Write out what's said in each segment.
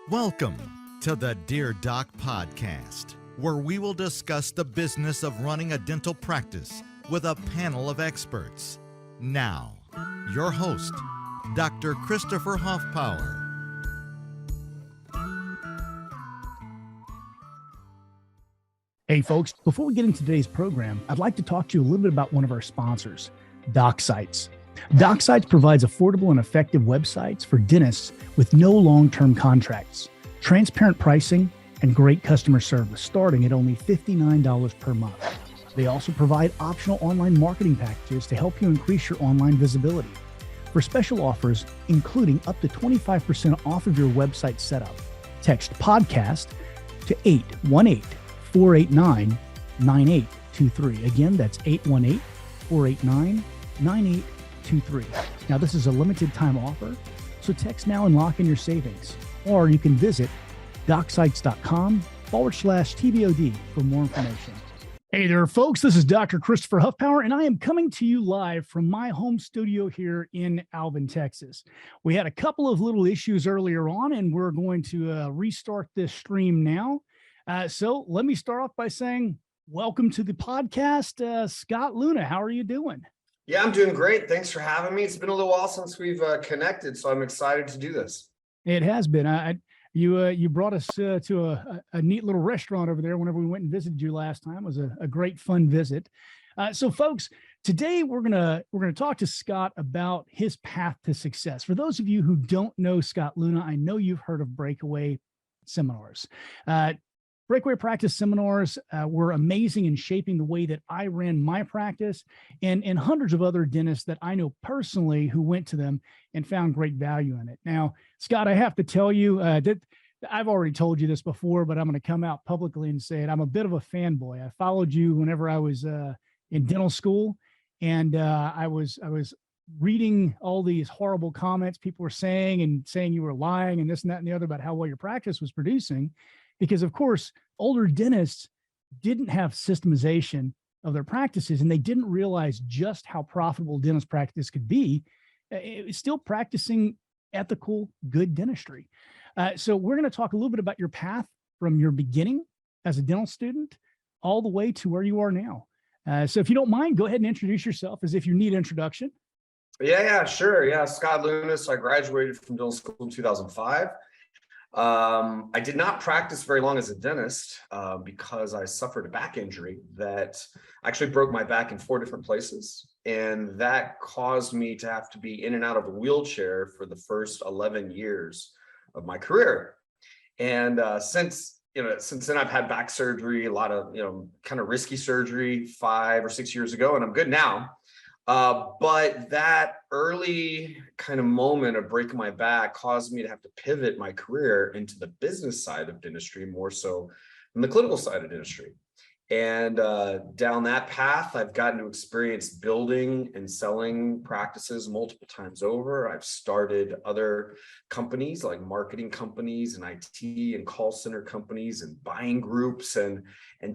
Welcome to the Dear Doc podcast, where we will discuss the business of running a dental practice with a panel of experts. Now, your host, Dr. Christopher Hoffpower. Hey folks, before we get into today's program, I'd like to talk to you a little bit about one of our sponsors, DocSites. DocSites provides affordable and effective websites for dentists with no long-term contracts, transparent pricing, and great customer service starting at only $59 per month. They also provide optional online marketing packages to help you increase your online visibility. For special offers, including up to 25% off of your website setup, text podcast to 818-489-9823. Again, that's 818-489-9823. Now, this is a limited time offer, so text now and lock in your savings. Or you can visit docsites.com/TBOD for more information. Hey there, folks. This is Dr. Christopher Hoffpower, and I am coming to you live from my home studio here in Alvin, Texas. We had a couple of little issues earlier on, and we're going to restart this stream now. So let me start off by saying, welcome to the podcast, Scott Leune. How are you doing? Yeah, I'm doing great. Thanks for having me. It's been a little while since we've connected, so I'm excited to do this. It has been. You brought us to a neat little restaurant over there whenever we went and visited you last time. It was a great, fun visit. So, folks, today we're gonna talk to Scott about his path to success. For those of you who don't know Scott Leune, I know you've heard of Breakaway seminars. Breakaway Practice seminars were amazing in shaping the way that I ran my practice, and hundreds of other dentists that I know personally who went to them and found great value in it. Now, Scott, I have to tell you that I've already told you this before, but I'm going to come out publicly and say it. I'm a bit of a fanboy. I followed you whenever I was in dental school, and I was reading all these horrible comments people were saying you were lying and this and that and the other about how well your practice was producing. Because, of course, older dentists didn't have systemization of their practices, and they didn't realize just how profitable dentist practice could be. It was still practicing ethical, good dentistry. So we're going to talk a little bit about your path from your beginning as a dental student all the way to where you are now. So if you don't mind, go ahead and introduce yourself as if you need introduction. Yeah, sure. Yeah, Scott Leune. So I graduated from dental school in 2005. I did not practice very long as a dentist because I suffered a back injury that actually broke my back in 4 different places. And that caused me to have to be in and out of a wheelchair for the first 11 years of my career. And since then I've had back surgery, a lot of, kind of risky surgery 5 or 6 years ago, and I'm good now. But that early kind of moment of breaking my back caused me to have to pivot my career into the business side of dentistry, more so than the clinical side of dentistry. And down that path, I've gotten to experience building and selling practices multiple times over. I've started other companies like marketing companies and IT and call center companies and buying groups. And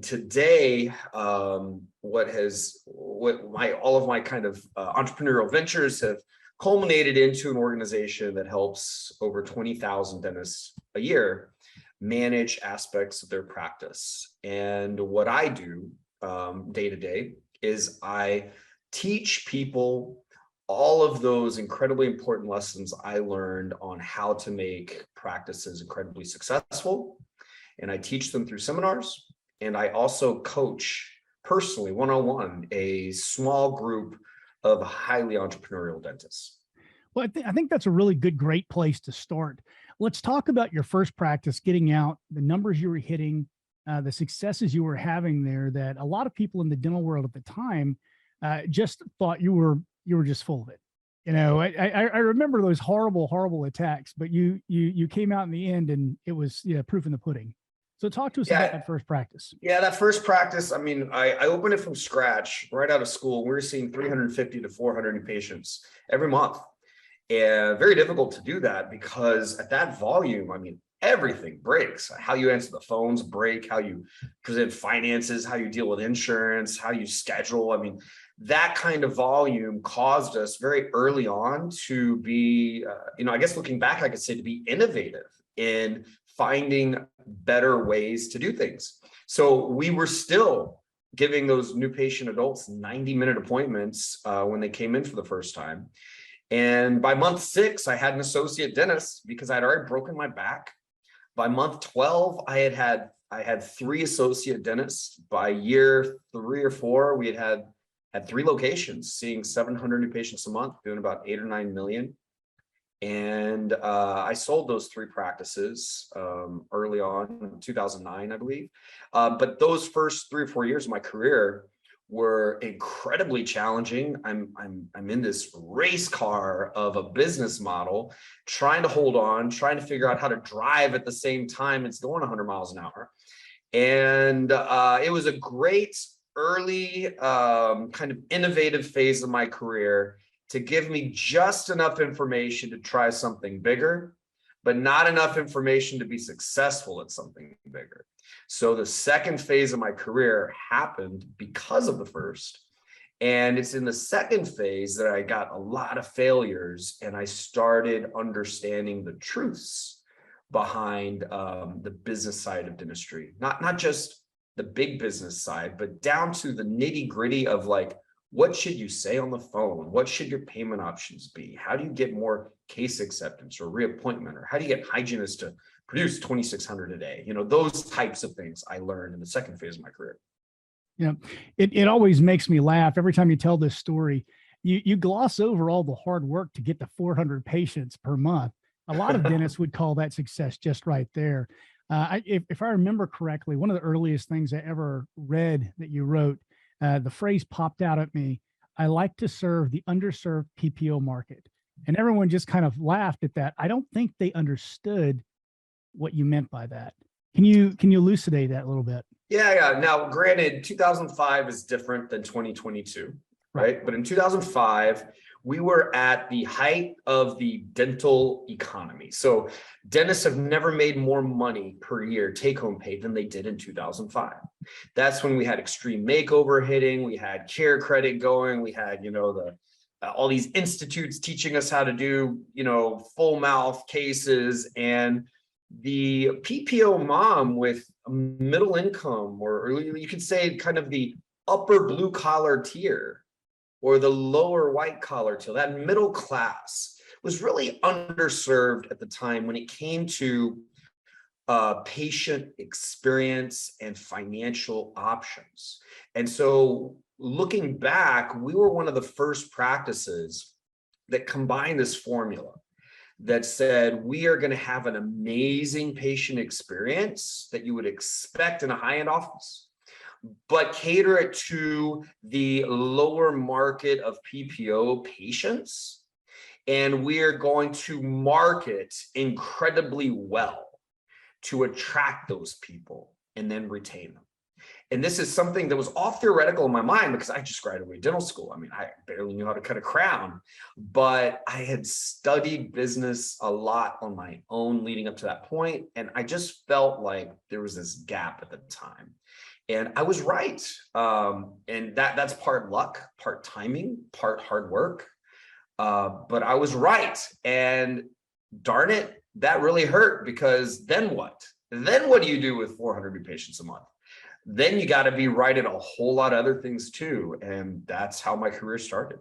today, all of my kind of entrepreneurial ventures have culminated into an organization that helps over 20,000 dentists a year manage aspects of their practice. And what I do day to day is I teach people all of those incredibly important lessons I learned on how to make practices incredibly successful. And I teach them through seminars. And I also coach personally, one-on-one, a small group of highly entrepreneurial dentists. Well, I think that's a really great place to start. Let's talk about your first practice, getting out, the numbers you were hitting, the successes you were having there that a lot of people in the dental world at the time just thought you were just full of it. I remember those horrible attacks, but you came out in the end and it was proof in the pudding. So talk to us about that first practice. Yeah, that first practice, I opened it from scratch right out of school. We were seeing 350 to 400 patients every month. And very difficult to do that because at that volume, everything breaks. How you answer the phones break, how you present finances, how you deal with insurance, how you schedule. That kind of volume caused us very early on to be, I guess looking back, I could say to be innovative in finding better ways to do things. So we were still giving those new patient adults 90-minute appointments when they came in for the first time. And by month 6, I had an associate dentist because I'd already broken my back. By month 12, I had 3 associate dentists. By year 3 or 4, we had 3 locations, seeing 700 new patients a month, doing about 8 or 9 million. And I sold those 3 practices early on in 2009, I believe. But those first 3 or 4 years of my career were incredibly challenging. I'm in this race car of a business model, trying to hold on, trying to figure out how to drive at the same time it's going 100 miles an hour. And it was a great early kind of innovative phase of my career to give me just enough information to try something bigger, but not enough information to be successful at something bigger. So the second phase of my career happened because of the first. And it's in the second phase that I got a lot of failures and I started understanding the truths behind the business side of dentistry, not just the big business side, but down to the nitty gritty of like, what should you say on the phone? What should your payment options be? How do you get more case acceptance or reappointment? Or how do you get hygienists to produce 2,600 a day? Those types of things I learned in the second phase of my career. Yeah, it always makes me laugh every time you tell this story. You gloss over all the hard work to get to 400 patients per month. A lot of dentists would call that success just right there. If I remember correctly, one of the earliest things I ever read that you wrote, the phrase popped out at me: I like to serve the underserved PPO market. And everyone just kind of laughed at that. I don't think they understood what you meant by that. Can you elucidate that a little bit? Yeah. Now, granted, 2005 is different than 2022, right? But in 2005, we were at the height of the dental economy. So dentists have never made more money per year take-home pay than they did in 2005. That's when we had extreme makeover hitting, we had care credit going, we had, all these institutes teaching us how to do, full mouth cases, and the PPO mom with a middle income, or you could say kind of the upper blue collar tier, or the lower white collar till that middle class was really underserved at the time when it came to patient experience and financial options. And so looking back, we were one of the first practices that combined this formula that said, we are going to have an amazing patient experience that you would expect in a high-end office, but cater it to the lower market of PPO patients. And we are going to market incredibly well to attract those people and then retain them. And this is something that was all theoretical in my mind because I just graduated dental school. I mean, I barely knew how to cut a crown, but I had studied business a lot on my own leading up to that point. And I just felt like there was this gap at the time. And I was right. And that's part luck, part timing, part hard work. But I was right. And darn it, that really hurt, because then what? Then what do you do with 400 new patients a month? Then you got to be right at a whole lot of other things too. And that's how my career started,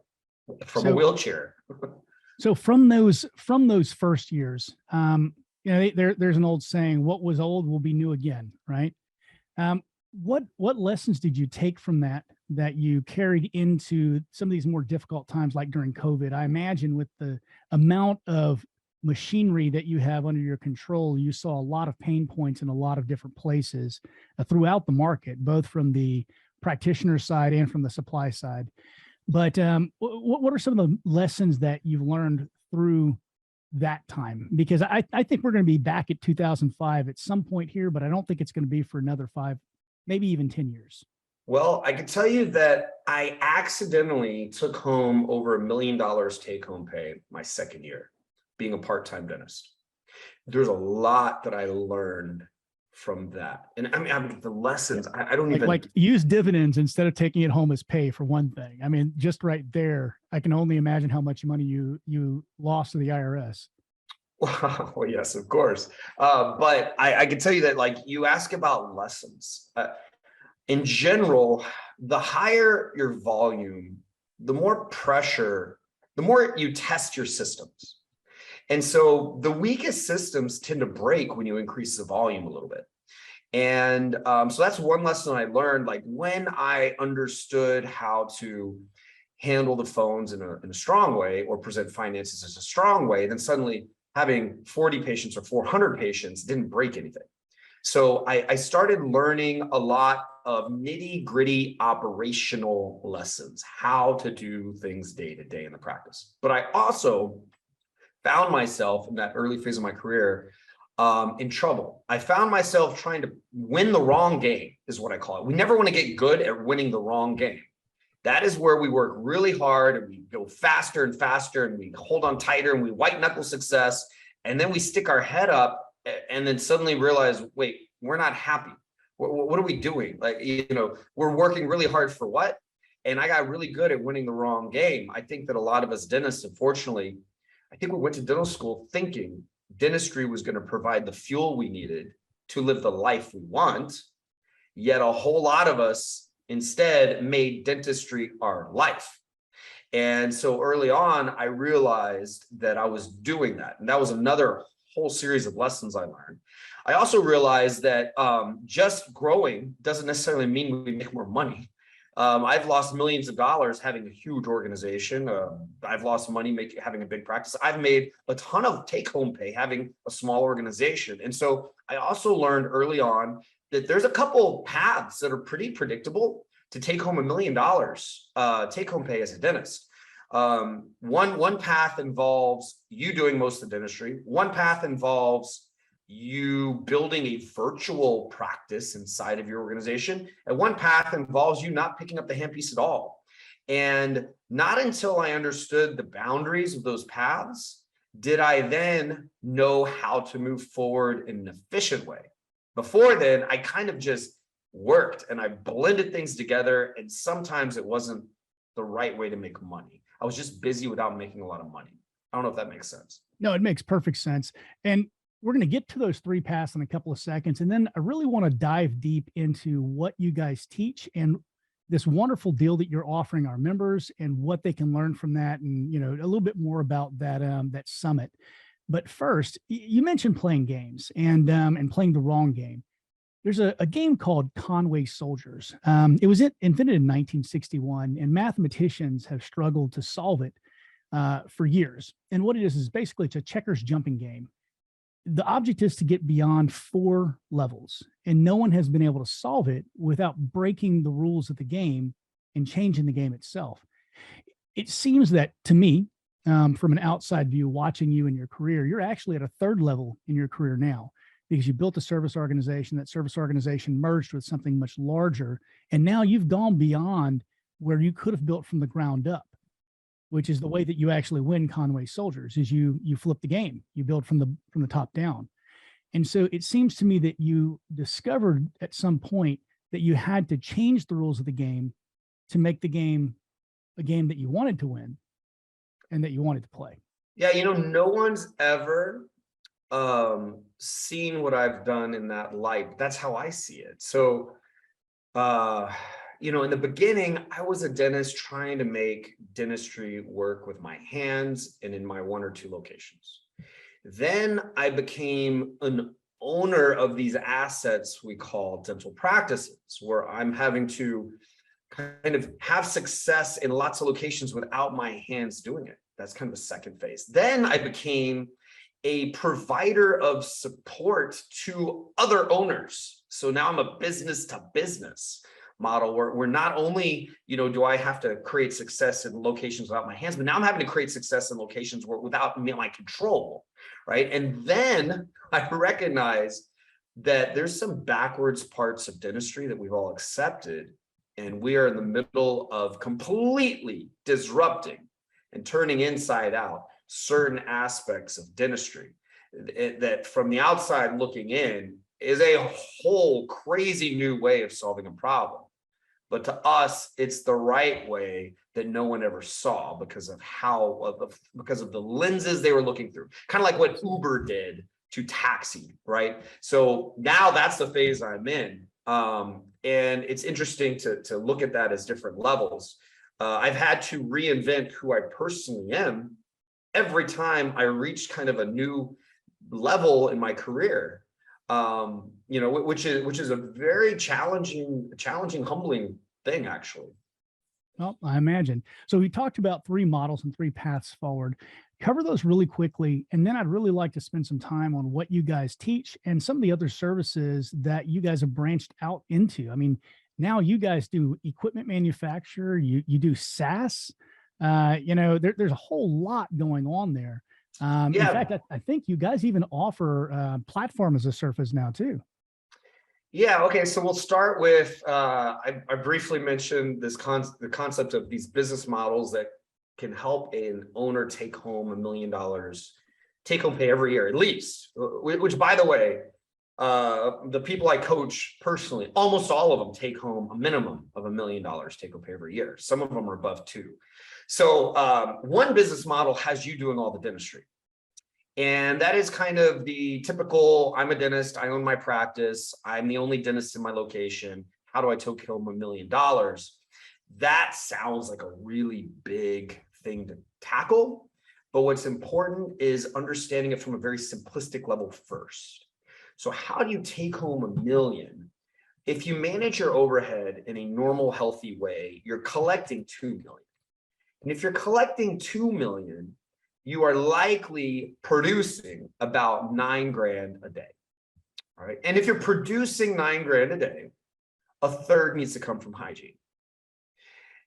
from a wheelchair. So from those first years, there's an old saying, what was old will be new again, right? What lessons did you take from that you carried into some of these more difficult times, like during COVID? I imagine with the amount of machinery that you have under your control, you saw a lot of pain points in a lot of different places throughout the market, both from the practitioner side and from the supply side. But what are some of the lessons that you've learned through that time? Because I think we're going to be back at 2005 at some point here, but I don't think it's going to be for another 5, maybe even 10 years. Well, I can tell you that I accidentally took home over $1 million take-home pay my second year, being a part-time dentist. There's a lot that I learned from that. And I mean the lessons, I don't even... Like use dividends instead of taking it home as pay, for one thing. I mean, just right there, I can only imagine how much money you lost to the IRS. Well, yes, of course. But I can tell you that, like, you ask about lessons. In general, the higher your volume, the more pressure, the more you test your systems. And so the weakest systems tend to break when you increase the volume a little bit. And so that's one lesson I learned. Like, when I understood how to handle the phones in a strong way, or present finances as a strong way, then suddenly having 40 patients or 400 patients didn't break anything. So I started learning a lot of nitty gritty operational lessons, how to do things day to day in the practice. But I also found myself in that early phase of my career in trouble. I found myself trying to win the wrong game, is what I call it. We never want to get good at winning the wrong game. That is where we work really hard and we go faster and faster and we hold on tighter and we white knuckle success. And then we stick our head up and then suddenly realize, wait, we're not happy. What are we doing? Like, we're working really hard for what? And I got really good at winning the wrong game. I think that a lot of us dentists, unfortunately, I think we went to dental school thinking dentistry was going to provide the fuel we needed to live the life we want. Yet a whole lot of us instead made dentistry our life. And so early on, I realized that I was doing that. And that was another whole series of lessons I learned. I also realized that just growing doesn't necessarily mean we make more money. I've lost millions of dollars having a huge organization. I've lost money having a big practice. I've made a ton of take-home pay having a small organization. And so I also learned early on that there's a couple paths that are pretty predictable to take home $1 million take-home pay as a dentist. One path involves you doing most of the dentistry. One path involves you building a virtual practice inside of your organization. And one path involves you not picking up the handpiece at all. And not until I understood the boundaries of those paths did I then know how to move forward in an efficient way. Before then, I kind of just worked and I blended things together. And sometimes it wasn't the right way to make money. I was just busy without making a lot of money. I don't know if that makes sense. No, it makes perfect sense. And we're going to get to those three paths in a couple of seconds. And then I really want to dive deep into what you guys teach and this wonderful deal that you're offering our members and what they can learn from that. And, a little bit more about that, that summit. But first, you mentioned playing games and playing the wrong game. There's a game called Conway Soldiers. It was invented in 1961, and mathematicians have struggled to solve it for years. And what it is basically it's a checkers jumping game. The object is to get beyond 4 levels, and no one has been able to solve it without breaking the rules of the game and changing the game itself. It seems that to me, from an outside view, watching you in your career, you're actually at a 3rd level in your career now because you built a service organization. That service organization merged with something much larger, and now you've gone beyond where you could have built from the ground up, which is the way that you actually win Conway Soldiers, is you flip the game, you build from the top down. And so it seems to me that you discovered at some point that you had to change the rules of the game to make the game a game that you wanted to win and that you wanted to play. Yeah, no one's ever seen what I've done in that light. That's how I see it. So in the beginning, I was a dentist trying to make dentistry work with my hands and in my 1 or 2 locations. Then I became an owner of these assets we call dental practices, where I'm having to kind of have success in lots of locations without my hands doing it. That's kind of a second phase. Then I became a provider of support to other owners. So now I'm a business to business model where not only, do I have to create success in locations without my hands, but now I'm having to create success in locations without my control, right? And then I recognize that there's some backwards parts of dentistry that we've all accepted, and we are in the middle of completely disrupting and turning inside out certain aspects of dentistry that from the outside looking in is a whole crazy new way of solving a problem. But to us, it's the right way that no one ever saw because of because of the lenses they were looking through. Kind of like what Uber did to taxi, right? So now that's the phase I'm in. And it's interesting to look at that as different levels. I've had to reinvent who I personally am every time I reach kind of a new level in my career. Which is a very challenging, humbling thing, actually. Well, I imagine. So we talked about 3 models and 3 paths forward. Cover those really quickly. And then I'd really like to spend some time on what you guys teach and some of the other services that you guys have branched out into. I mean, now you guys do equipment manufacture, you do SaaS, there's a whole lot going on there. In fact, I think you guys even offer platform as a service now too. Yeah. Okay. So we'll start with, I briefly mentioned the concept of these business models that can help an owner take home $1 million, take home pay every year, at least, which by the way, the people I coach personally, almost all of them take home a minimum of $1 million take home pay every year. Some of them are above 2. So one business model has you doing all the dentistry. And that is kind of the typical, I'm a dentist, I own my practice, I'm the only dentist in my location. How do I take home $1 million? That sounds like a really big thing to tackle. But what's important is understanding it from a very simplistic level first. So how do you take home $1 million? If you manage your overhead in a normal, healthy way, you're collecting $2 million. And if you're collecting $2 million, you are likely producing about $9,000 a day. All right. And if you're producing $9,000 a day, a third needs to come from hygiene.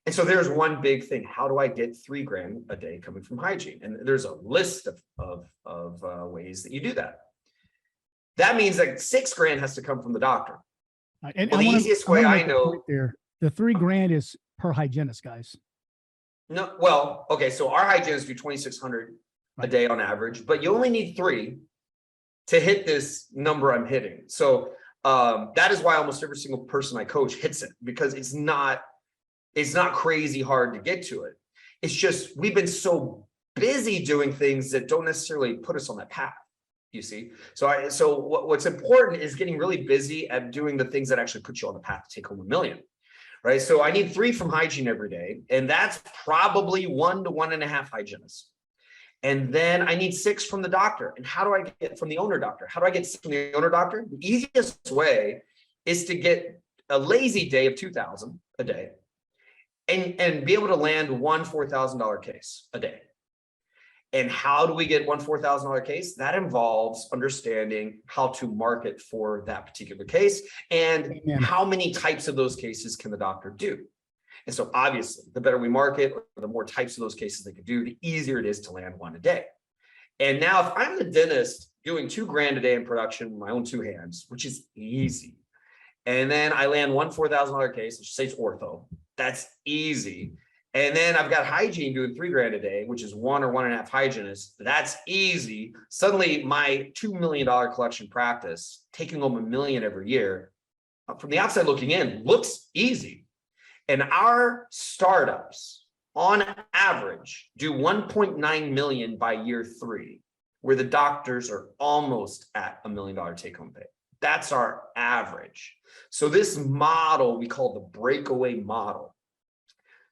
And so there's one big thing. How do I get $3,000 a day coming from hygiene? And there's a list of ways that you do that. That means that $6,000 has to come from the doctor. And well, the easiest way I know there, the $3,000 is per hygienist, guys. No, well, okay. So our hygienists do 2,600 a day on average, but you only need 3 to hit this number I'm hitting. So that is why almost every single person I coach hits it, because it's not crazy hard to get to it. It's just we've been so busy doing things that don't necessarily put us on that path. You see, so what's important is getting really busy at doing the things that actually put you on the path to take home $1 million. Right. So I need 3 from hygiene every day, and that's probably 1 to 1.5 hygienists. And then I need 6 from the doctor. And how do I get from the owner doctor? How do I get 6 from the owner doctor? The easiest way is to get a lazy day of 2,000 a day and be able to land one $4,000 case a day. And how do we get one $4,000 case? That involves understanding how to market for that particular case and how many types of those cases can the doctor do. And so obviously, the better we market, or the more types of those cases they can do, the easier it is to land one a day. And now if I'm the dentist doing $2,000 a day in production with my own 2 hands, which is easy, and then I land one $4,000 case, let's say it's ortho, that's easy. And then I've got hygiene doing $3,000 a day, which is 1 or 1.5 hygienists. That's easy. Suddenly my $2 million collection practice, taking home $1 million every year, from the outside looking in, looks easy. And our startups on average do 1.9 million by year 3, where the doctors are almost at $1 million take home pay. That's our average. So this model we call the breakaway model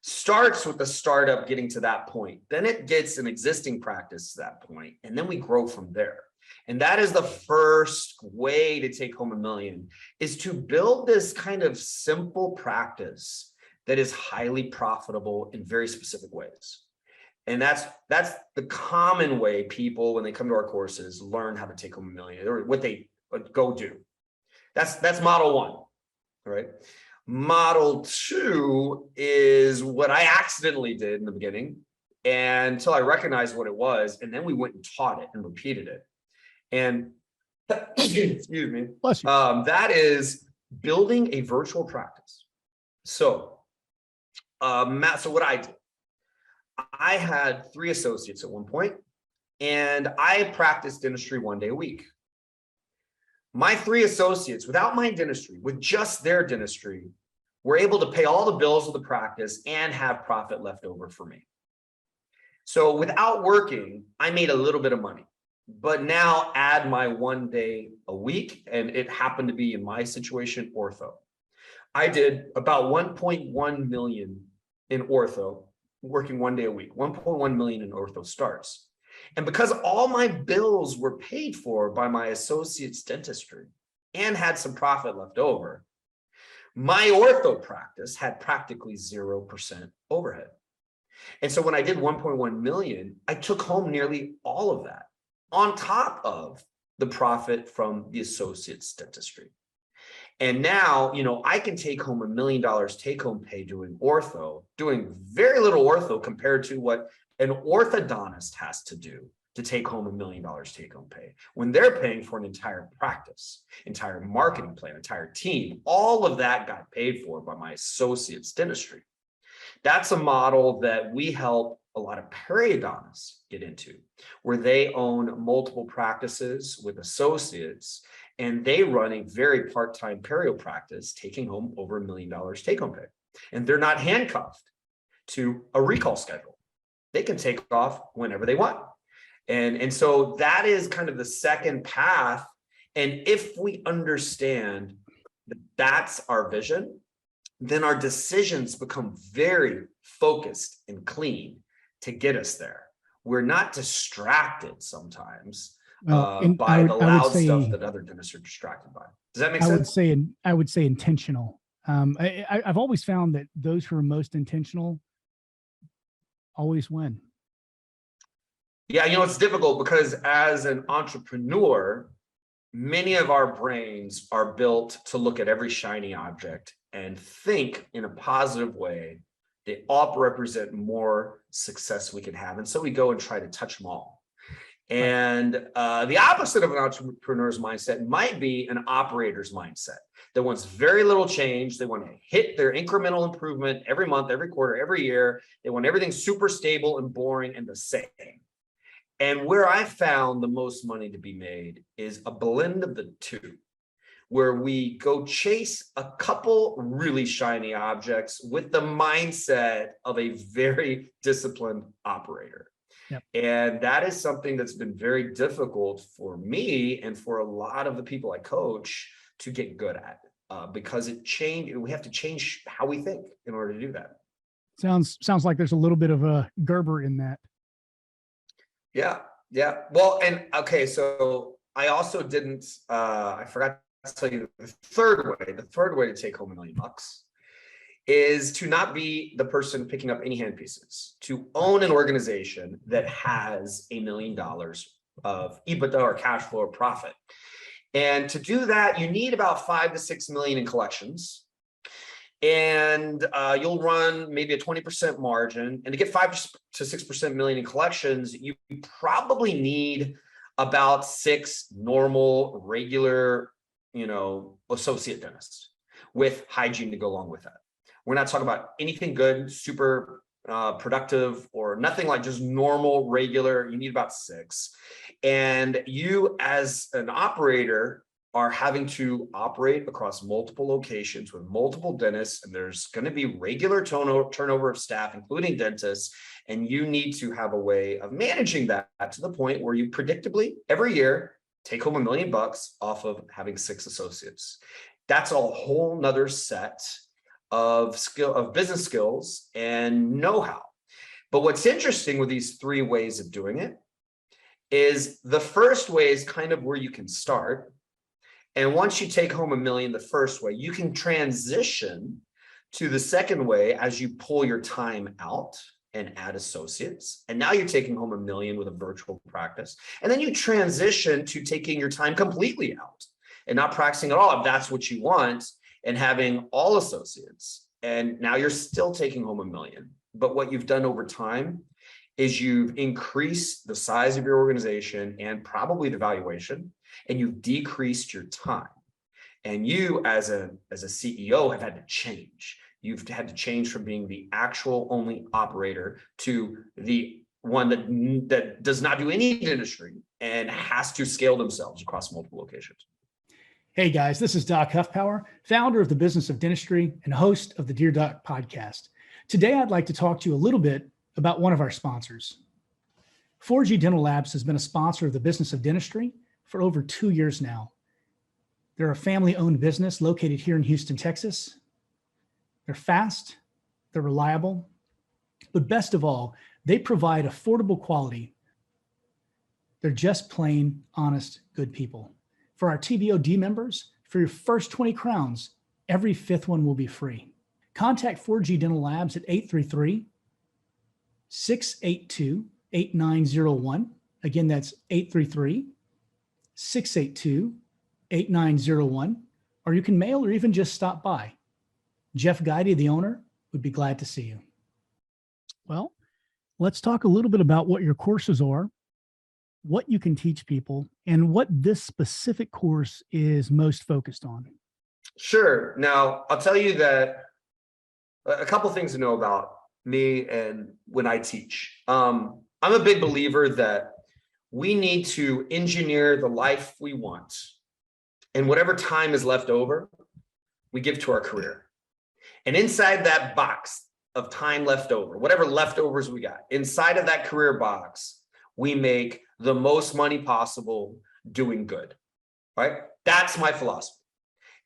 starts with the startup getting to that point. Then it gets an existing practice to that point, and then we grow from there. And that is the first way to take home $1 million, is to build this kind of simple practice that is highly profitable in very specific ways. And that's the common way people, when they come to our courses, learn how to take home $1 million, or what they go do. That's model 1, right? Model 2 is what I accidentally did in the beginning, and until I recognized what it was, and then we went and taught it and repeated it. And excuse me, that is building a virtual practice. So, so what I did, I had 3 associates at one point, and I practiced dentistry 1 day a week. My 3 associates, without my dentistry, with just their dentistry, were able to pay all the bills of the practice and have profit left over for me. So without working, I made a little bit of money, but now add my 1 day a week, and it happened to be in my situation, ortho. I did about 1.1 million in ortho, working 1 day a week, 1.1 million in ortho starts. And because all my bills were paid for by my associate's dentistry and had some profit left over, my ortho practice had practically 0% overhead. And so when I did 1.1 million, I took home nearly all of that on top of the profit from the associate's dentistry. And now, I can take home $1 million take home pay doing ortho, doing very little ortho compared to what an orthodontist has to do to take home $1 million take home pay when they're paying for an entire practice, entire marketing plan, entire team. All of that got paid for by my associate's dentistry. That's a model that we help a lot of periodontists get into, where they own multiple practices with associates, and they run a very part-time perio practice, taking home over $1 million take home pay. And they're not handcuffed to a recall schedule. They can take off whenever they want. And so that is kind of the second path. And if we understand that that's our vision, then our decisions become very focused and clean to get us there. We're not distracted sometimes by the loud stuff that other dentists are distracted by. Does that make sense? I would say intentional. I've always found that those who are most intentional always win. Yeah, it's difficult because as an entrepreneur, many of our brains are built to look at every shiny object and think in a positive way. They all represent more success we can have. And so we go and try to touch them all. And the opposite of an entrepreneur's mindset might be an operator's mindset that wants very little change. They want to hit their incremental improvement every month, every quarter, every year. They want everything super stable and boring and the same. And where I found the most money to be made is a blend of the two, where we go chase a couple really shiny objects with the mindset of a very disciplined operator. Yep. And that is something that's been very difficult for me and for a lot of the people I coach to get good at, because we have to change how we think in order to do that. Sounds like there's a little bit of a Gerber in that. Yeah. Well, and okay, so I also didn't, I forgot to tell you the third way to take home $1 million is to not be the person picking up any hand pieces, to own an organization that has $1 million of EBITDA or cash flow or profit. And to do that, you need about 5 to 6 million in collections. And you'll run maybe a 20% margin. And to get 5 to 6% million in collections, you probably need about 6 normal, regular, associate dentists with hygiene to go along with that. We're not talking about anything good, super productive, or nothing like just normal, regular. You need about 6. And you as an operator are having to operate across multiple locations with multiple dentists, and there's going to be regular turnover of staff, including dentists, and you need to have a way of managing that to the point where you predictably every year take home $1 million off of having 6 associates. That's a whole nother set of business skills and know-how. But what's interesting with these 3 ways of doing it is the first way is kind of where you can start. And once you take home $1 million the first way, you can transition to the second way as you pull your time out and add associates. And now you're taking home $1 million with a virtual practice. And then you transition to taking your time completely out and not practicing at all if that's what you want, and having all associates. And now you're still taking home $1 million. But what you've done over time is you've increased the size of your organization and probably the valuation, and you've decreased your time. And you as a CEO have had to change. You've had to change from being the actual only operator to the one that does not do any industry and has to scale themselves across multiple locations. Hey guys, this is Doc Huffpower, founder of the Business of Dentistry and host of the Dear Doc podcast. Today, I'd like to talk to you a little bit about one of our sponsors. 4G Dental Labs has been a sponsor of the Business of Dentistry for over 2 years now. They're a family-owned business located here in Houston, Texas. They're fast, they're reliable, but best of all, they provide affordable quality. They're just plain, honest, good people. For our TBOD members, for your first 20 crowns, every fifth one will be free. Contact 4G Dental Labs at 833-682-8901. Again, that's 833-682-8901. Or you can mail or even just stop by. Jeff Guidey, the owner, would be glad to see you. Well, let's talk a little bit about what your courses are, what you can teach people, and what this specific course is most focused on. Sure. Now, I'll tell you that a couple things to know about me and when I teach. I'm a big believer that we need to engineer the life we want, and whatever time is left over, we give to our career. And inside that box of time left over, whatever leftovers we got, inside of that career box, we make the most money possible doing good, right? That's my philosophy.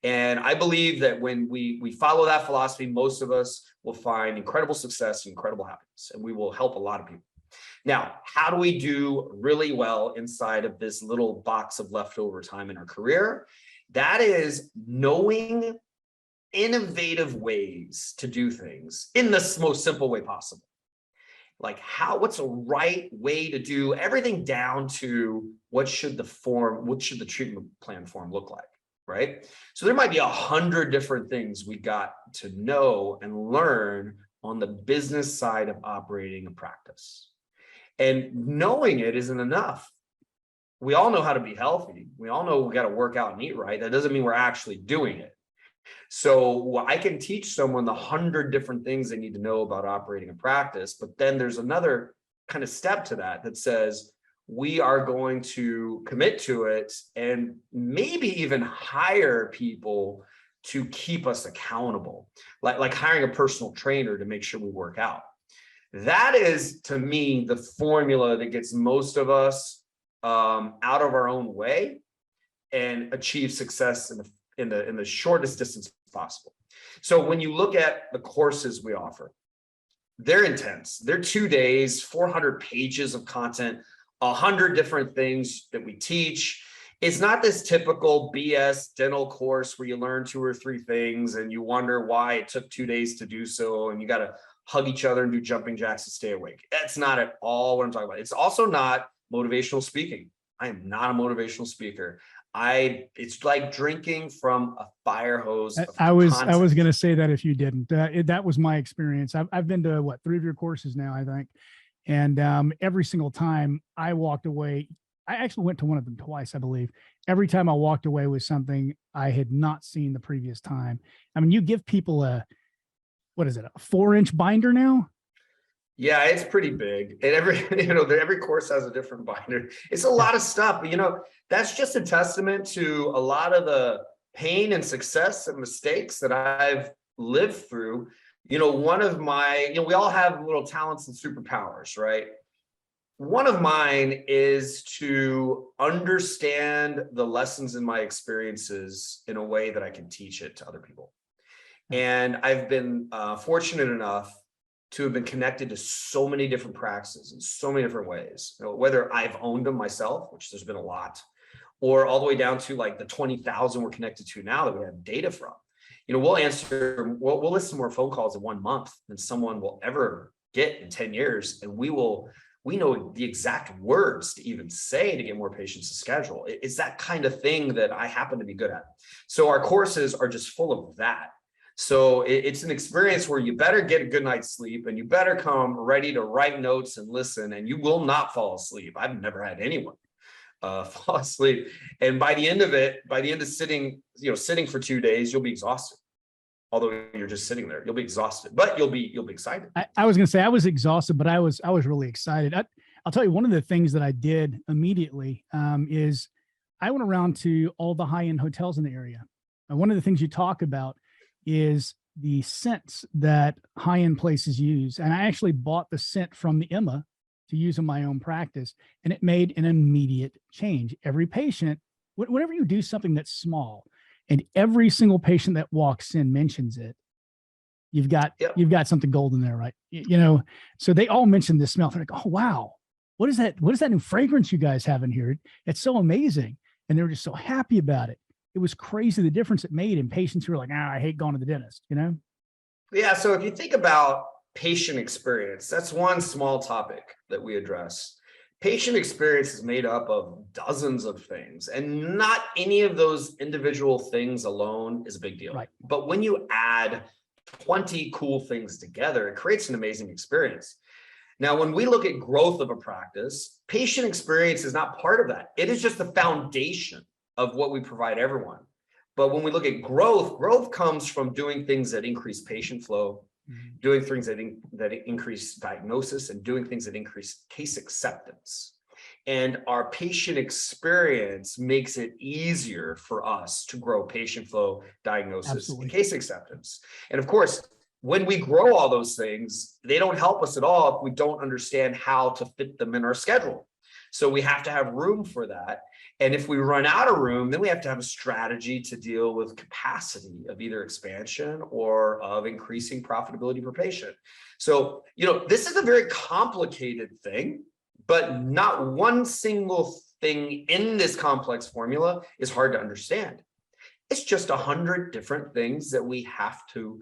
And I believe that when we follow that philosophy, most of us will find incredible success, incredible happiness, and we will help a lot of people. Now, how do we do really well inside of this little box of leftover time in our career? That is knowing innovative ways to do things in the most simple way possible. Like what's a right way to do everything down to what should the treatment plan form look like, right? So there might be 100 different things we got to know and learn on the business side of operating a practice. And knowing it isn't enough. We all know how to be healthy. We all know we got to work out and eat right. That doesn't mean we're actually doing it. So I can teach someone the 100 different things they need to know about operating a practice, but then there's another kind of step to that says we are going to commit to it and maybe even hire people to keep us accountable, like hiring a personal trainer to make sure we work out. That is, to me, the formula that gets most of us out of our own way and achieve success in the shortest distance possible. So when you look at the courses we offer, they're intense. They're 2 days, 400 pages of content, 100 different things that we teach. It's not this typical BS dental course where you learn 2 or 3 things and you wonder why it took 2 days to do so, and you got to hug each other and do jumping jacks to stay awake. That's not at all what I'm talking about. It's also not motivational speaking. I am not a motivational speaker. It's like drinking from a fire hose. I was going to say that if you didn't, that was my experience. I've been to 3 of your courses now, I think. And every single time I walked away, I actually went to one of them twice, I believe. Every time I walked away with something I had not seen the previous time. I mean, you give people a 4-inch binder now? Yeah, it's pretty big. And every course has a different binder. It's a lot of stuff, but that's just a testament to a lot of the pain and success and mistakes that I've lived through. One of my, we all have little talents and superpowers, right? One of mine is to understand the lessons in my experiences in a way that I can teach it to other people. And I've been fortunate enough to have been connected to so many different practices in so many different ways, whether I've owned them myself, which there's been a lot, or all the way down to like the 20,000 we're connected to now that we have data from. We'll listen to more phone calls in 1 month than someone will ever get in 10 years. And we know the exact words to even say to get more patients to schedule. It's that kind of thing that I happen to be good at. So our courses are just full of that. So it's an experience where you better get a good night's sleep and you better come ready to write notes and listen, and you will not fall asleep. I've never had anyone fall asleep. And by the end of sitting for 2 days, you'll be exhausted. Although you're just sitting there, you'll be exhausted, but you'll be excited. I was going to say I was exhausted, but I was really excited. I'll tell you, one of the things that I did immediately is I went around to all the high-end hotels in the area. And one of the things you talk about is the scents that high-end places use. And I actually bought the scent from the Emma to use in my own practice, and it made an immediate change. Every patient, whenever you do something that's small, and every single patient that walks in mentions it, you've got something golden there, right? So they all mentioned this smell. They're like, oh wow, what is that? What is that new fragrance you guys have in here? It's so amazing. And they were just so happy about it. It was crazy the difference it made in patients who were like, I hate going to the dentist, Yeah. So if you think about patient experience, that's one small topic that we address. Patient experience is made up of dozens of things, and not any of those individual things alone is a big deal. Right. But when you add 20 cool things together, it creates an amazing experience. Now, when we look at growth of a practice, patient experience is not part of that. It is just the foundation of what we provide everyone. But when we look at growth comes from doing things that increase patient flow, doing things that increase diagnosis, and doing things that increase case acceptance. And our patient experience makes it easier for us to grow patient flow, diagnosis, Absolutely. and case acceptance. And of course, when we grow all those things, they don't help us at all if we don't understand how to fit them in our schedule. So we have to have room for that. And if we run out of room, then we have to have a strategy to deal with capacity of either expansion or of increasing profitability per patient. So, this is a very complicated thing, but not one single thing in this complex formula is hard to understand. It's just 100 different things that we have to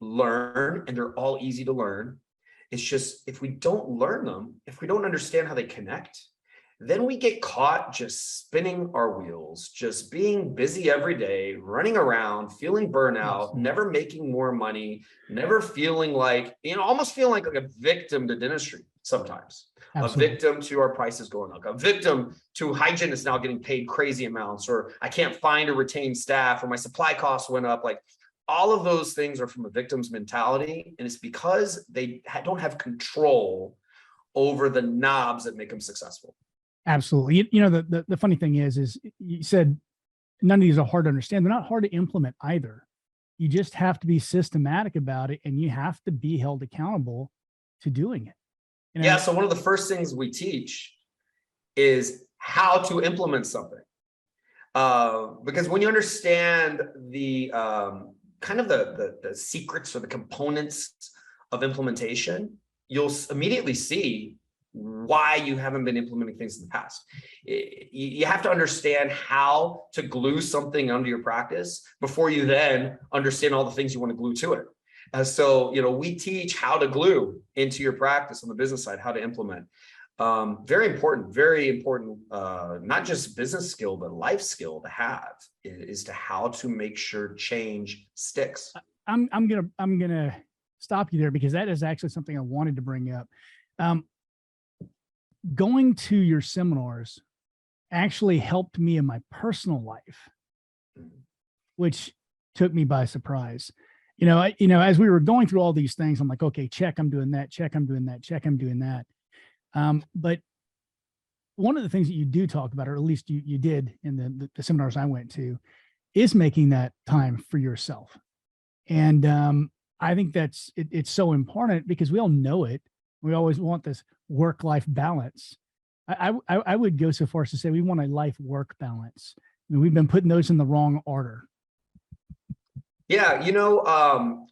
learn, and they're all easy to learn. It's just, if we don't learn them, if we don't understand how they connect, then we get caught just spinning our wheels, just being busy every day, running around, feeling burnout, never making more money, never feeling like, almost feeling like a victim to dentistry sometimes. Absolutely. A victim to our prices going up, a victim to hygienists now getting paid crazy amounts, or I can't find or retain staff, or my supply costs went up. Like, all of those things are from a victim's mentality, and it's because they don't have control over the knobs that make them successful. Absolutely. The funny thing is you said none of these are hard to understand. They're not hard to implement either. You just have to be systematic about it, and you have to be held accountable to doing it. Yeah. So one of the first things we teach is how to implement something. Because when you understand the kind of the secrets or the components of implementation, you'll immediately see why you haven't been implementing things in the past. You have to understand how to glue something under your practice before you then understand all the things you want to glue to it. So, we teach how to glue into your practice on the business side, how to implement. Very important, not just business skill, but life skill to have is to how to make sure change sticks. I'm gonna stop you there, because that is actually something I wanted to bring up. Going to your seminars actually helped me in my personal life, which took me by surprise. As we were going through all these things, I'm like, okay, check, I'm doing that, check, I'm doing that, check, I'm doing that. But one of the things that you do talk about, or at least you did in the seminars I went to, is making that time for yourself. And I think it's so important, because we all know it. We always want this work-life balance. I would go so far as to say we want a life-work balance. I mean, we've been putting those in the wrong order. Yeah,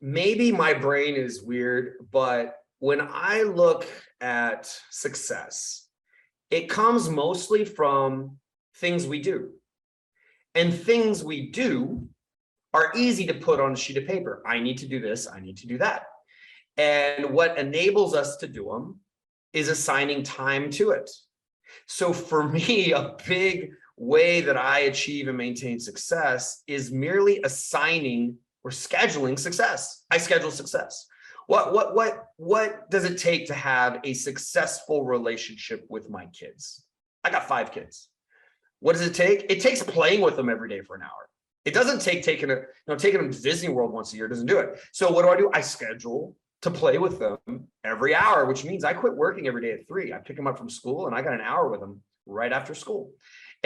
maybe my brain is weird, but when I look at success, it comes mostly from things we do. And things we do are easy to put on a sheet of paper. I need to do this, I need to do that. And what enables us to do them is assigning time to it. So for me, a big way that I achieve and maintain success is merely assigning or scheduling success. I schedule success. What does it take to have a successful relationship with my kids? I got 5 kids. What does it take? It takes playing with them every day for an hour. It doesn't take taking them to Disney World once a year. It doesn't do it. So what do? I schedule to play with them every hour, which means I quit working every day at 3. I pick them up from school and I got an hour with them right after school.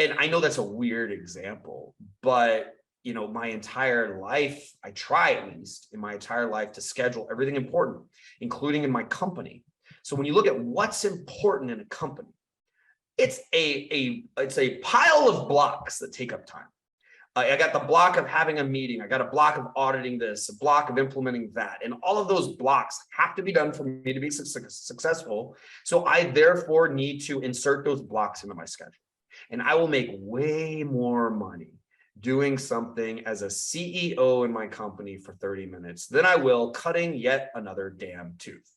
And I know that's a weird example, but my entire life, I try at least in my entire life to schedule everything important, including in my company. So when you look at what's important in a company, it's a pile of blocks that take up time. I got the block of having a meeting. I got a block of auditing this, a block of implementing that. And all of those blocks have to be done for me to be successful. So I therefore need to insert those blocks into my schedule. And I will make way more money doing something as a CEO in my company for 30 minutes than I will cutting yet another damn tooth.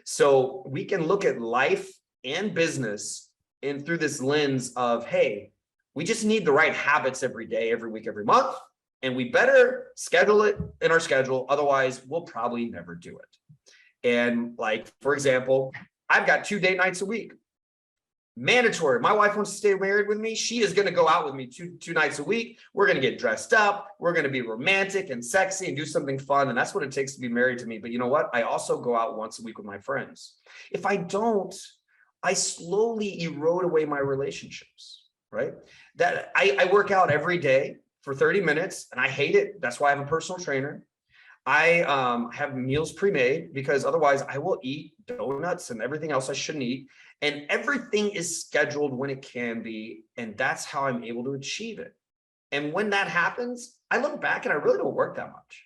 So we can look at life and business and through this lens of, hey, we just need the right habits every day, every week, every month, and we better schedule it in our schedule. Otherwise, we'll probably never do it. And like, for example, I've got 2 date nights a week. Mandatory. My wife wants to stay married with me. She is going to go out with me two nights a week. We're going to get dressed up. We're going to be romantic and sexy and do something fun. And that's what it takes to be married to me. But you know what? I also go out once a week with my friends. If I don't, I slowly erode away my relationships. Right? That I work out every day for 30 minutes and I hate it. That's why I have a personal trainer. I have meals pre-made because otherwise I will eat donuts and everything else I shouldn't eat. And everything is scheduled when it can be. And that's how I'm able to achieve it. And when that happens, I look back and I really don't work that much.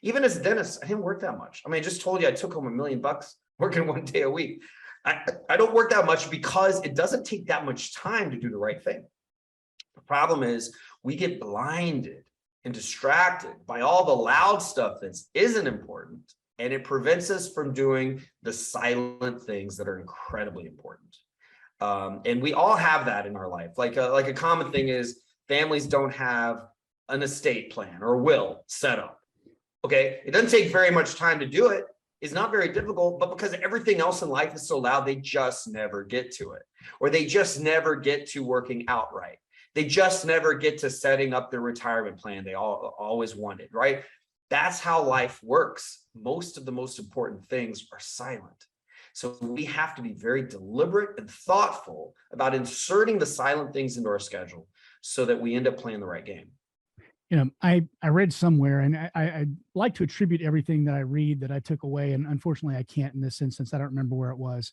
Even as a dentist, I didn't work that much. I mean, I just told you I took home $1 million working 1 day a week. I don't work that much because it doesn't take that much time to do the right thing. The problem is we get blinded and distracted by all the loud stuff that isn't important, and it prevents us from doing the silent things that are incredibly important. And we all have that in our life. Like a common thing is families don't have an estate plan or will set up. Okay, it doesn't take very much time to do it. It's not very difficult, but because everything else in life is so loud, they just never get to it. Or they just never get to working out right. They just never get to setting up their retirement plan they always wanted, right? That's how life works. Most of the most important things are silent. So we have to be very deliberate and thoughtful about inserting the silent things into our schedule so that we end up playing the right game. I read somewhere, and I like to attribute everything that I read that I took away. And unfortunately, I can't in this instance. I don't remember where it was.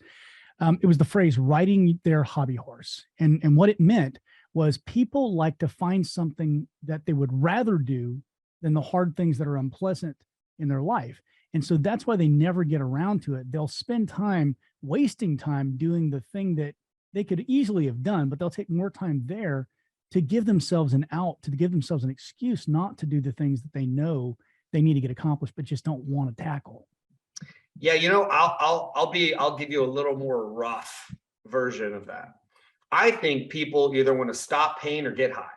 It was the phrase riding their hobby horse. And what it meant was people like to find something that they would rather do than the hard things that are unpleasant in their life. And so that's why they never get around to it. They'll spend time wasting time doing the thing that they could easily have done, but they'll take more time there to give themselves an out, to give themselves an excuse not to do the things that they know they need to get accomplished, but just don't want to tackle. Yeah, I'll give you a little more rough version of that. I think people either want to stop pain or get high.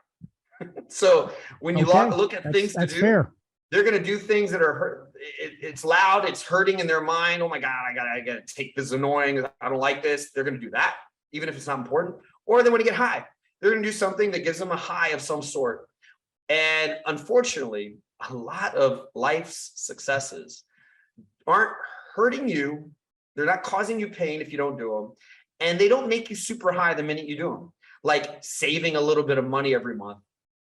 So when you look at things to do, fair. They're going to do things that are it's loud, it's hurting in their mind. Oh my God, I gotta take this, annoying. I don't like this. They're going to do that, even if it's not important. Or they want to get high. They're going to do something that gives them a high of some sort. And unfortunately, a lot of life's successes aren't hurting you. They're not causing you pain if you don't do them. And they don't make you super high the minute you do them. Like saving a little bit of money every month.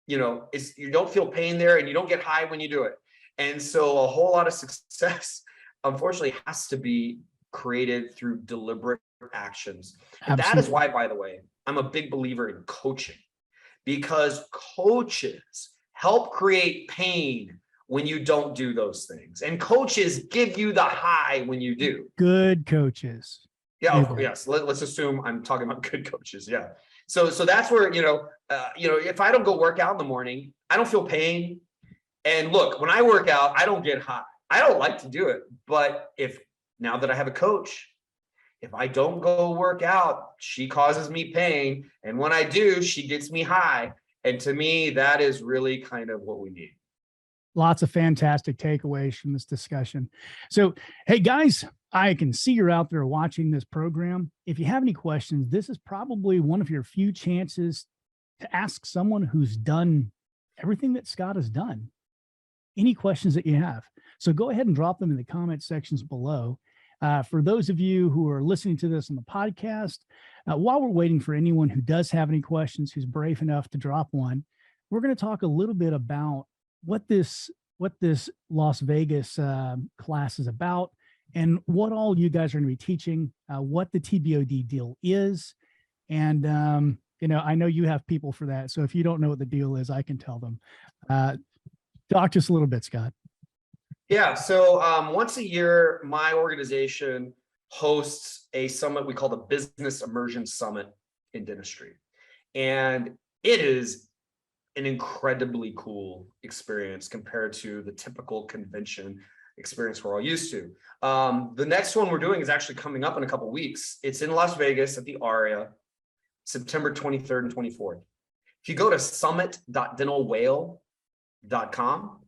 You don't feel pain there and you don't get high when you do it. And so a whole lot of success, unfortunately, has to be created through deliberate actions. And that is why, by the way, I'm a big believer in coaching, because coaches help create pain when you don't do those things. And coaches give you the high when you do. Good coaches. Yeah, yes. Let's assume I'm talking about good coaches. Yeah. So that's where, if I don't go work out in the morning, I don't feel pain. And look, when I work out, I don't get high. I don't like to do it. But now that I have a coach, if I don't go work out, she causes me pain. And when I do, she gets me high. And to me, that is really kind of what we need. Lots of fantastic takeaways from this discussion. So, hey guys, I can see you're out there watching this program. If you have any questions, this is probably one of your few chances to ask someone who's done everything that Scott has done. Any questions that you have. So go ahead and drop them in the comment sections below. For those of you who are listening to this on the podcast, while we're waiting for anyone who does have any questions, who's brave enough to drop one, we're going to talk a little bit about what this Las Vegas class is about, and what all you guys are going to be teaching, what the TBOD deal is. And, I know you have people for that. So if you don't know what the deal is, I can tell them. Talk to us a little bit, Scott. Yeah. So once a year, my organization hosts a summit we call the Business Immersion Summit in Dentistry. And it is an incredibly cool experience compared to the typical convention experience we're all used to. The next one we're doing is actually coming up in a couple of weeks. It's in Las Vegas at the Aria, September 23rd and 24th. If you go to summit.dentalwhale.com,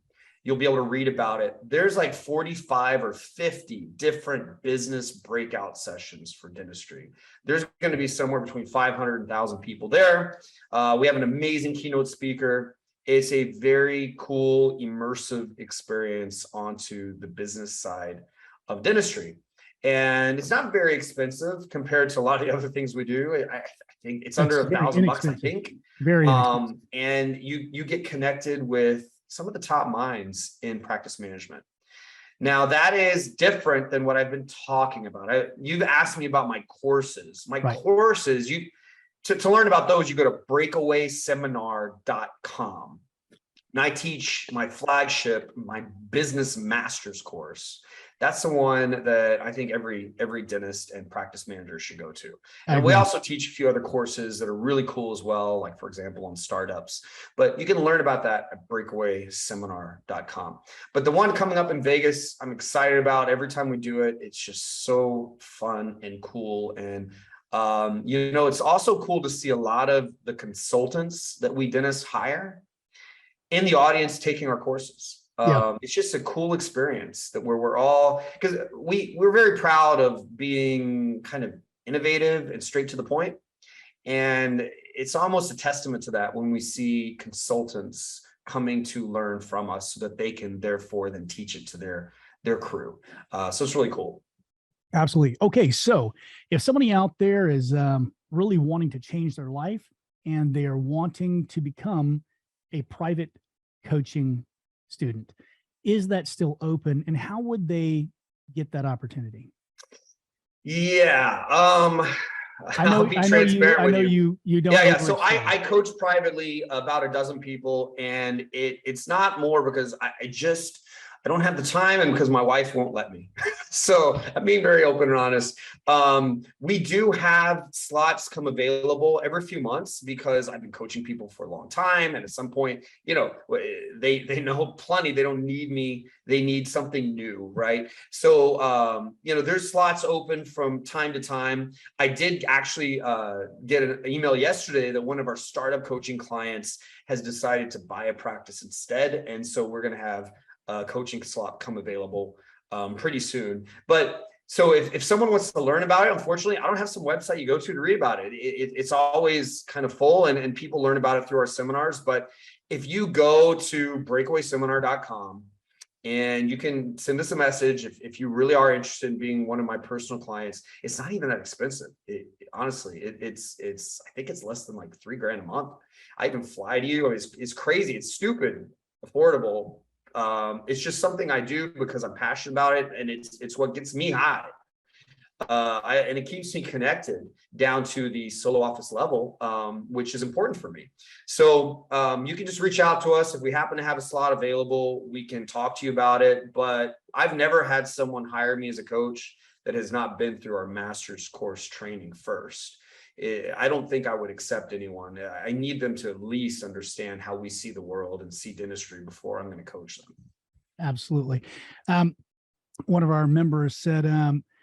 you'll be able to read about it. There's like 45 or 50 different business breakout sessions for dentistry. There's going to be somewhere between 500 and 1,000 people there. We have an amazing keynote speaker. It's a very cool, immersive experience onto the business side of dentistry. And it's not very expensive compared to a lot of the other things we do. I think it's under $1,000, I think. Very inexpensive. And you get connected with some of the top minds in practice management. Now, that is different than what I've been talking about. You've asked me about my courses. My courses, to learn about those, you go to breakawayseminar.com. And I teach my flagship, my business master's course. That's the one that I think every dentist and practice manager should go to. And we also teach a few other courses that are really cool as well, like, for example, on startups. But you can learn about that at breakawayseminar.com. But the one coming up in Vegas, I'm excited about. Every time we do it, it's just so fun and cool. And it's also cool to see a lot of the consultants that we dentists hire in the audience taking our courses. It's just a cool experience that we're all, because we're very proud of being kind of innovative and straight to the point. And it's almost a testament to that when we see consultants coming to learn from us so that they can therefore then teach it to their crew. So it's really cool. Absolutely. Okay. So if somebody out there is really wanting to change their life and they are wanting to become a private coaching student, is that still open, and how would they get that opportunity? Yeah. I'll be transparent with you. You don't. Yeah. So I coach privately about a dozen people, and it's not more because I don't have the time and because my wife won't let me. So I'm being very open and honest. We do have slots come available every few months because I've been coaching people for a long time. And at some point, they know plenty. They don't need me. They need something new, right? So, there's slots open from time to time. I did actually get an email yesterday that one of our startup coaching clients has decided to buy a practice instead. And so we're going to have coaching slot come available pretty soon. But so if someone wants to learn about it, unfortunately, I don't have some website you go to read about it. It's always kind of full, and people learn about it through our seminars. But if you go to breakawayseminar.com and you can send us a message if you really are interested in being one of my personal clients, it's not even that expensive. Honestly, it's I think it's less than like $3,000 a month. I even fly to you. It's crazy. It's stupid, affordable. It's just something I do because I'm passionate about it, and it's what gets me high. And it keeps me connected down to the solo office level, which is important for me. So you can just reach out to us. If we happen to have a slot available, we can talk to you about it. But I've never had someone hire me as a coach that has not been through our master's course training first. I don't think I would accept anyone. I need them to at least understand how we see the world and see dentistry before I'm going to coach them. Absolutely. One of our members said,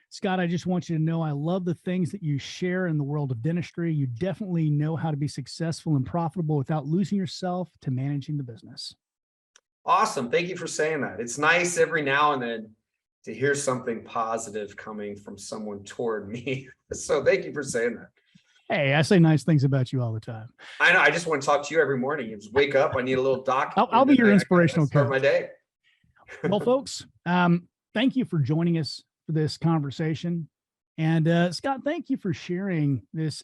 Scott, I just want you to know I love the things that you share in the world of dentistry. You definitely know how to be successful and profitable without losing yourself to managing the business. Awesome. Thank you for saying that. It's nice every now and then to hear something positive coming from someone toward me. So thank you for saying that. Hey, I say nice things about you all the time. I know. I just want to talk to you every morning. You just wake up. I need a little doc. I'll be your inspirational start coach. my day. Well, folks, thank you for joining us for this conversation. And Scott, thank you for sharing this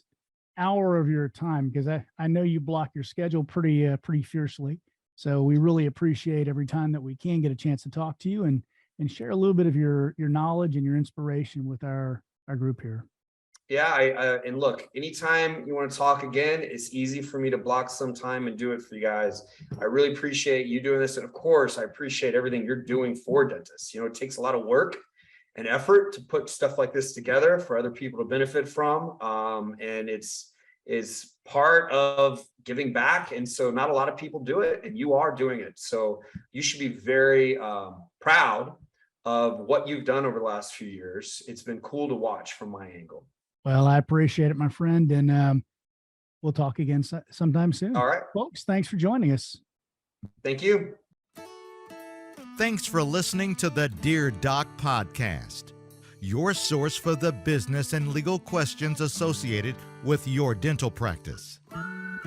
hour of your time, because I know you block your schedule pretty fiercely. So we really appreciate every time that we can get a chance to talk to you and share a little bit of your knowledge and your inspiration with our group here. Yeah, and look, anytime you want to talk again, it's easy for me to block some time and do it for you guys. I really appreciate you doing this. And of course, I appreciate everything you're doing for dentists. You know, it takes a lot of work and effort to put stuff like this together for other people to benefit from. And it's part of giving back. And so not a lot of people do it, and you are doing it. So you should be very proud of what you've done over the last few years. It's been cool to watch from my angle. Well, I appreciate it, my friend. And we'll talk again sometime soon. All right. Folks, thanks for joining us. Thank you. Thanks for listening to the Dear Doc podcast, your source for the business and legal questions associated with your dental practice.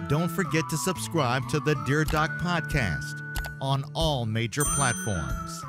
Don't forget to subscribe to the Dear Doc podcast on all major platforms.